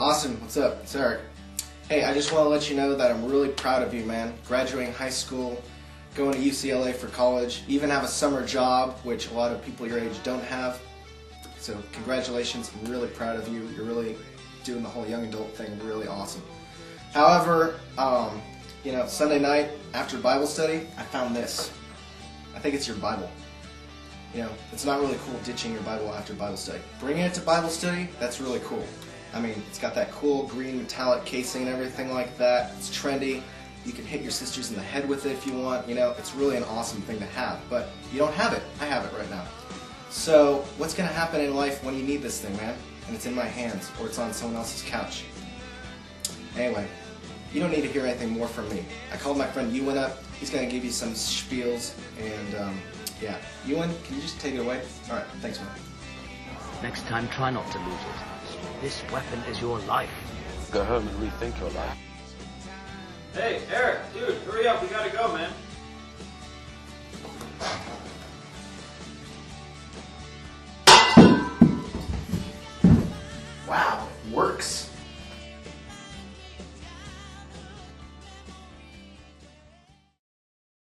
Austin, what's up? It's Eric. Hey, I just want to let you know that I'm really proud of you, man. Graduating high school, going to UCLA for college, even have a summer job, which a lot of people your age don't have. So congratulations, I'm really proud of you. You're really doing the whole young adult thing really awesome. However, Sunday night after Bible study, I found this. I think it's your Bible. It's not really cool ditching your Bible after Bible study. Bringing it to Bible study, that's really cool. I mean, it's got that cool green metallic casing and everything like that. It's trendy. You can hit your sisters in the head with it if you want. It's really an awesome thing to have. But you don't have it. I have it right now. So what's going to happen in life when you need this thing, man? And it's in my hands, or it's on someone else's couch. Anyway, you don't need to hear anything more from me. I called my friend Ewan up. He's going to give you some spiels. And, yeah. Ewan, can you just take it away? All right. Thanks, man. Next time, try not to lose it. This weapon is your life. Go home and rethink your life. Hey, Eric, dude, hurry up, we gotta go, man. Wow, it works.